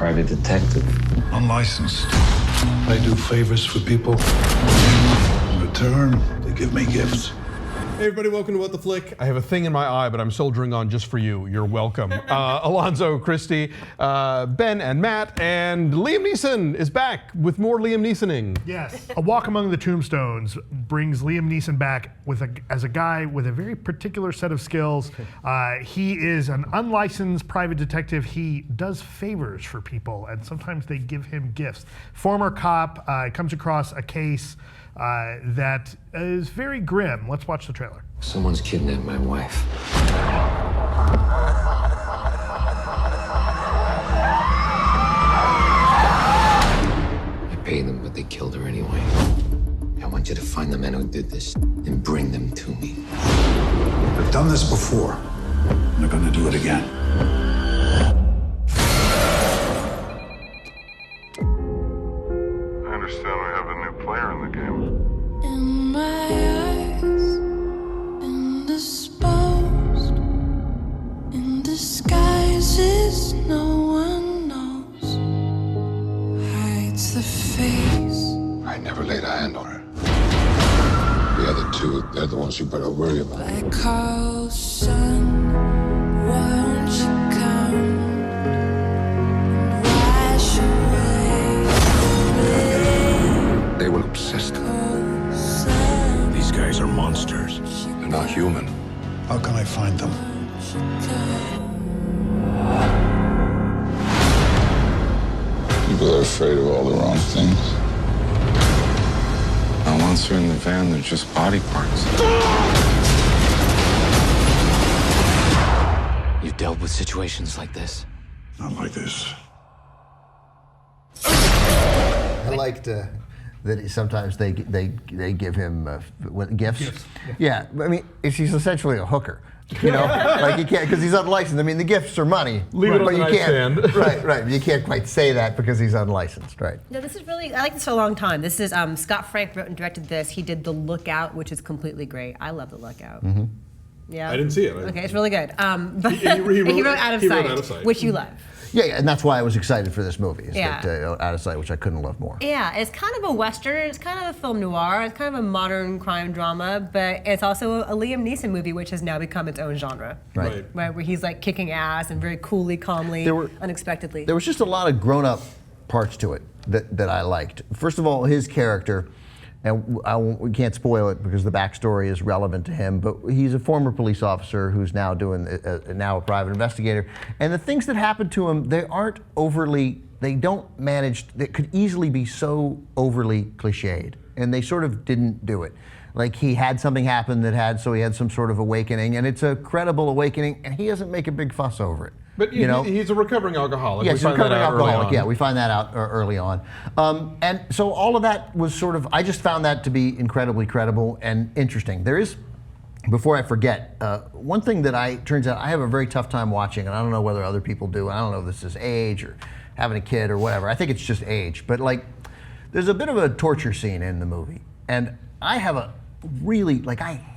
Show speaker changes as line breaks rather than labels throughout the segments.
private detective.
Unlicensed. I do favors for people. In return, they give me gifts.
Hey everybody, welcome to What the Flick. I have a thing in my eye, but I'm soldiering on just for you. You're welcome. Alonzo, Christy, Ben, and Matt, and Liam Neeson is back with more Liam Neesoning.
Yes. A Walk Among the Tombstones brings Liam Neeson back as a guy with a very particular set of skills. He is an unlicensed private detective. He does favors for people, and sometimes they give him gifts. Former cop comes across a case that is very grim. Let's watch the trailer.
Someone's kidnapped my wife. I paid them, but they killed her anyway. I want you to find the men who did this and bring them to me.
They've done this before. They're gonna do it again.
I understand we have a new player in the game.
In my eyes, indisposed, in disguises no one knows, hides the face.
I never laid a hand on her. The other two, they're the ones you better worry about.
I call son, won't you come and wash away?
They were obsessed.
Oh, son,
These guys are monsters.
They're not human.
How can I find them?
won't you come?
People are afraid of all the wrong things.
Now, once they're in the van, they're just body parts. You've dealt with situations like this?
Not like this.
I liked that sometimes they give him gifts. Yeah, I mean, he's essentially a hooker. You know, like you can't, because he's unlicensed. I mean, the gifts are money.
Leave it on
but
the
you can't.
nightstand.
Right. You can't quite say that because he's unlicensed, right?
No, this is really, I like this for a long time. This is, Scott Frank wrote and directed this. He did The Lookout, which is completely great. I love The Lookout.
Mm-hmm.
Yeah.
I didn't see it.
Okay, it's really good. But
He wrote
Out of
He
Sight,
wrote Out of Sight.
which you love.
Yeah, and that's why I was excited for this movie. Is
Yeah.
that, Out of Sight, which I couldn't love more.
Yeah, it's kind of a Western, it's kind of a film noir, it's kind of a modern crime drama, but it's also a Liam Neeson movie, which has now become its own genre.
Right.
Right, where he's like kicking ass and very coolly, calmly, unexpectedly.
There was just a lot of grown-up parts to it that I liked. First of all, his character, and we can't spoil it because the backstory is relevant to him, but he's a former police officer who's now now a private investigator. And the things that happen to him, they could easily be so overly cliched, and they sort of didn't do it. Like he had something happen so he had some sort of awakening, and it's a credible awakening, and he doesn't make a big fuss over it.
But he's a recovering alcoholic.
Yes,
we find that out early on.
Yeah, we find that out early on. And so all of that was I just found that to be incredibly credible and interesting. There is, before I forget, one thing that turns out I have a very tough time watching, and I don't know whether other people do. I don't know if this is age or having a kid or whatever. I think it's just age. But like, there's a bit of a torture scene in the movie. And I have I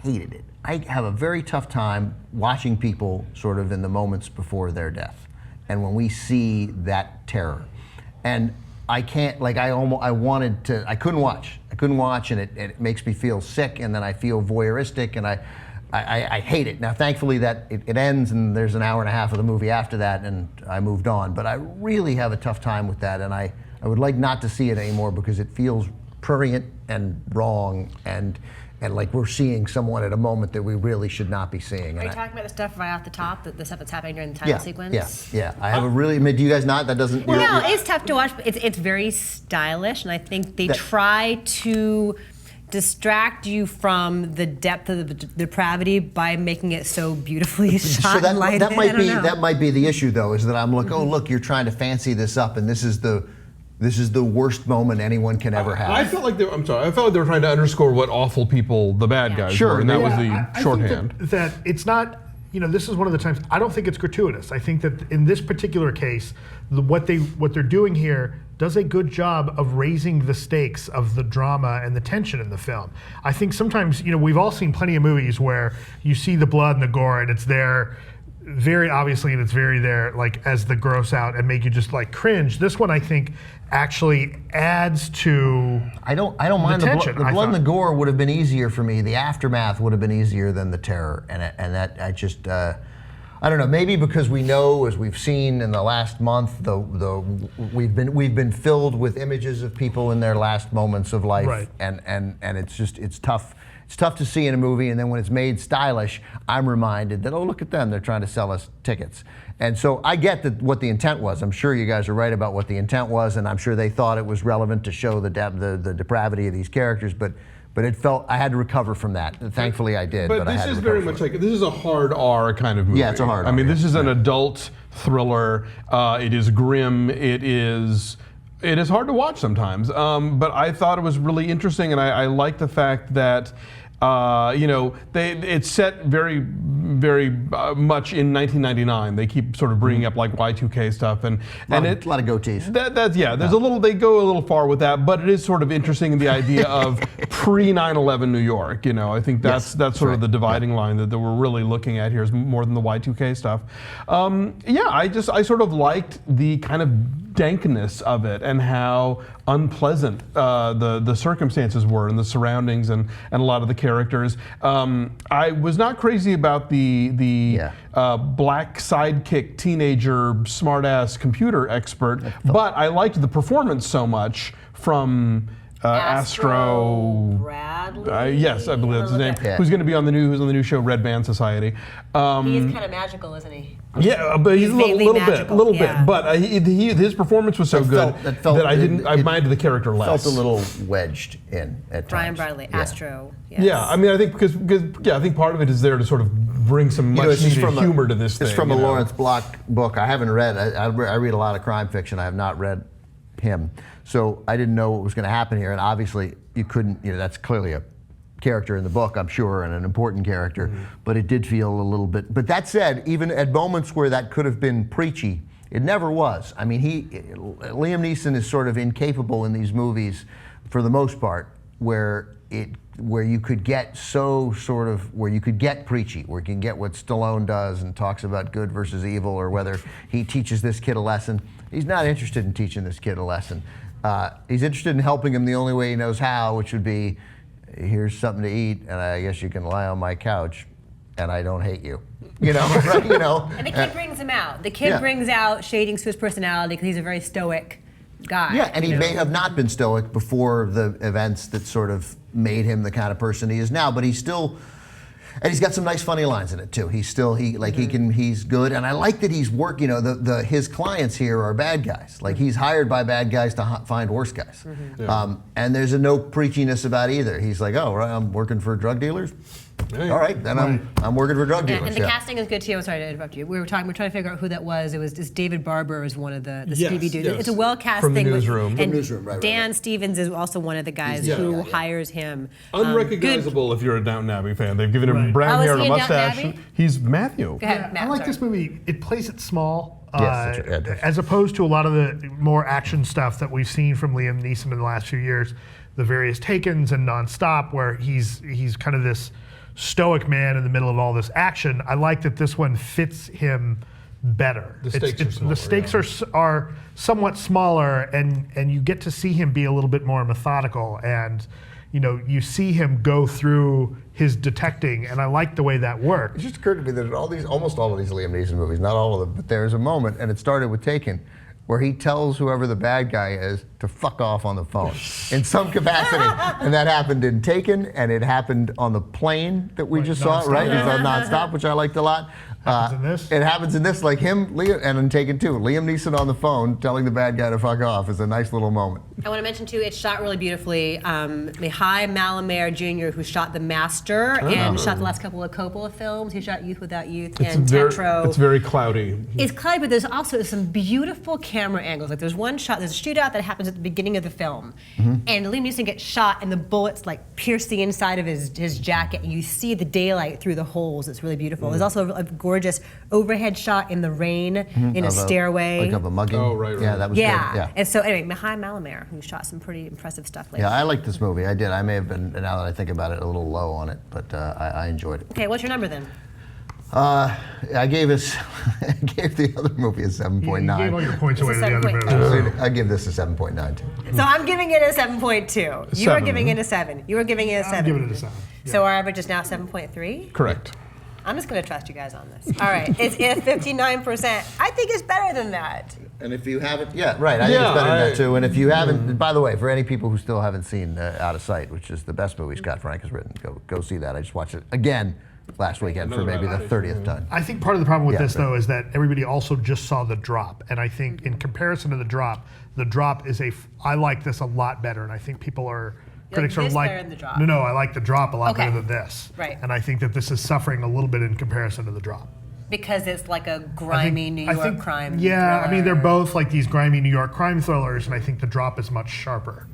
hated it. I have a very tough time watching people sort of in the moments before their death, and when we see that terror, and I can't, I couldn't watch, and it makes me feel sick, and then I feel voyeuristic, and I hate it. Now, thankfully, that it ends, and there's an hour and a half of the movie after that, and I moved on. But I really have a tough time with that, and I would like not to see it anymore because it feels prurient and wrong, and like we're seeing someone at a moment that we really should not be seeing.
Are you talking about the stuff right off the top, the stuff that's happening during the title sequence?
Yeah. I have do you guys not? That doesn't.
Well, no, it's tough to watch, but it's very stylish, and I think they try to distract you from the depth of the depravity by making it so beautifully shot and lighted.
That might be the issue, though, is that I'm like, oh look, you're trying to fancy this up, and this is the worst moment anyone can ever have.
I felt like they were trying to underscore what awful people the bad guys were, and that was the shorthand.
I think that it's not, this is one of the times, I don't think it's gratuitous. I think that in this particular case, what they're doing here does a good job of raising the stakes of the drama and the tension in the film. I think sometimes, we've all seen plenty of movies where you see the blood and the gore and it's there very obviously, and it's very there, like as the gross out and make you just like cringe. This one, I think, actually adds to.
I don't mind the
tension,
blood. The
I
blood and the
thought.
gore would have been easier for me. The aftermath would have been easier than the terror, and that I just. I don't know. Maybe because we know, as we've seen in the last month, we've been filled with images of people in their last moments of life,
Right.
and it's tough. It's tough to see in a movie, and then when it's made stylish, I'm reminded that, oh, look at them, they're trying to sell us tickets. And so I get what the intent was. I'm sure you guys are right about what the intent was, and I'm sure they thought it was relevant to show the depravity of these characters, but it felt I had to recover from that. Thankfully, I did.
But
I
this
had to
is
recover
very
from
much
it.
like, this is a hard R kind of movie.
Yeah, it's a hard
I mean,
R,
this
yeah.
is an adult thriller. It is grim. It is hard to watch sometimes. But I thought it was really interesting, and I like the fact that. It's set very, very much in 1999. They keep sort of bringing up like Y2K stuff, and
A lot of goatees.
There's a little. They go a little far with that, but it is sort of interesting in the idea of pre 9/11 New York. I think that's sort of the dividing line that we're really looking at here is more than the Y2K stuff. I sort of liked the kind of dankness of it and how unpleasant the circumstances were and the surroundings and a lot of the characters. I was not crazy about the black sidekick teenager smartass computer expert, but I liked the performance so much from Astro
Bradley.
yes, I believe that's his name.
Yeah.
Who's going to be on the new show Red Band Society?
He is kind of magical, isn't he?
Yeah, but he's a
vaguely
little
magical,
bit. But his performance was so good that I minded the character less.
Felt a little wedged in at times.
Brian Bradley,
Yeah.
Astro. Yes.
Yeah, I mean, I think because I think part of it is there to sort of bring some much
it's just
needed humor to this thing.
It's from a Lawrence Block book. I haven't read. I read a lot of crime fiction. I have not read him, so I didn't know what was going to happen here. And obviously, you couldn't. That's clearly a character in the book, I'm sure, and an important character. But it did feel a little bit. But that said, even at moments where that could have been preachy, it never was. I mean, Liam Neeson is sort of incapable in these movies, for the most part, where you could get where you could get preachy, where you can get what Stallone does and talks about good versus evil, or whether he teaches this kid a lesson. He's not interested in teaching this kid a lesson. He's interested in helping him the only way he knows how, which would be, here's something to eat, and I guess you can lie on my couch, and I don't hate you. Right?
And the kid brings him out. The kid brings out shadings to his personality because he's a very stoic guy.
Yeah, and he may have not been stoic before the events that sort of made him the kind of person he is now, but he's still, and he's got some nice funny lines in it too. He's good, and I like that he's his clients here are bad guys. Like he's hired by bad guys to find worse guys. And there's no preachiness about either. He's like, oh, right, I'm working for drug dealers. All right, then I'm working for drug dealers.
And the casting is good too. I'm sorry to interrupt you. We're trying to figure out who that was. It was David Barber is one of the Stevie dudes.
Yes.
It's a well cast
From the
thing.
Newsroom.
And
Newsroom, right.
Dan Stevens is also one of the guys who hires him.
Unrecognizable if you're a Downton Abbey fan. They've given him brown hair and a
he in Downton
mustache.
Abbey?
He's Matthew.
Go ahead, Matt,
I like
sorry.
this movie. It plays it small,
Yes, that's right.
as opposed to a lot of the more action stuff that we've seen from Liam Neeson in the last few years. The various Takens and Nonstop, where he's kind of this stoic man in the middle of all this action. I like that this one fits him better.
The stakes are smaller,
the stakes are somewhat smaller, and you get to see him be a little bit more methodical, and you see him go through his detecting, and I like the way that works.
It just occurred to me that in almost all of these Liam Neeson movies, not all of them, but there's a moment, and it started with Taken, where he tells whoever the bad guy is to fuck off on the phone in some capacity. And that happened in Taken, and it happened on the plane that we just saw, right? It's on Nonstop, which I liked a lot.
Happens in this?
It happens in this, like him, Liam, and in Taken too. Liam Neeson on the phone telling the bad guy to fuck off is a nice little moment.
I want to mention too, it's shot really beautifully. Mihai Malamare Jr., who shot The Master and shot the last couple of Coppola films. He shot Youth Without Youth and Tetro.
It's very cloudy.
It's cloudy, but there's also some beautiful camera angles. Like there's one shot, there's a shootout that happens at the beginning of the film, and Liam Neeson gets shot, and the bullets like pierce the inside of his jacket, and you see the daylight through the holes. It's really beautiful. There's also a gorgeous overhead shot in the rain in a stairway.
Like of a mugging.
Oh, right.
Yeah, that was good. Yeah.
And so anyway, Mihai Malamare, who shot some pretty impressive stuff lately.
Yeah, I like this movie. I did. I may have been, now that I think about it, a little low on it, but I enjoyed it.
Okay, what's your number then?
I gave the other movie a 7.9.
You gave all your points away to
It's a
the other
7.9.
movies.
I give this a 7.9 too.
So I'm giving it a 7.2. You are
7.
giving it a 7. You are giving it a 7.
I'm giving it a 7.
So our average is now 7.3.
Correct.
I'm just going to trust you guys on this. All right, it's 59%. I think it's better than that.
And if you haven't, yeah, right, I think it's better than that too. And if you haven't, by the way, for any people who still haven't seen Out of Sight, which is the best movie Scott Frank has written, go see that. I just watched it again last weekend for maybe the 30th time.
I think part of the problem with
Yeah,
this, though, is that everybody also just saw The Drop. And I think in comparison to The Drop is I like this a lot better. And I think people are, critics are
this
like,
better than The Drop?
no, I like The Drop a lot
Okay.
better than this.
Right.
And I think that this is suffering a little bit in comparison to The Drop.
Because it's like a
I think-
grimy New
I
York
think-
crime.
Yeah, I mean, they're
thriller.
both like these grimy New York crime thrillers, and I think The Drop is much sharper.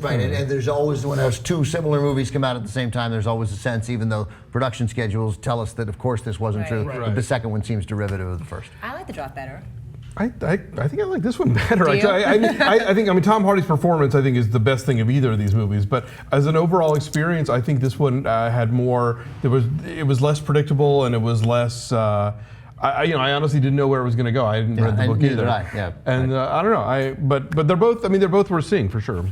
Right, and there's always, when there's two similar movies come out at the same time, there's always a sense, even though production schedules tell us that of course this wasn't true,
Right.
but the second one seems derivative of the first.
I like The Drop better.
I think I like this one better.
Do you?
I think Tom Hardy's performance I think is the best thing of either of these movies. But as an overall experience, I think this one had more. It was less predictable and it was less. I honestly didn't know where it was going to go. I hadn't read the book
neither
either.
did I, yeah.
And I don't know. But they're both. I mean, they're both worth seeing for sure.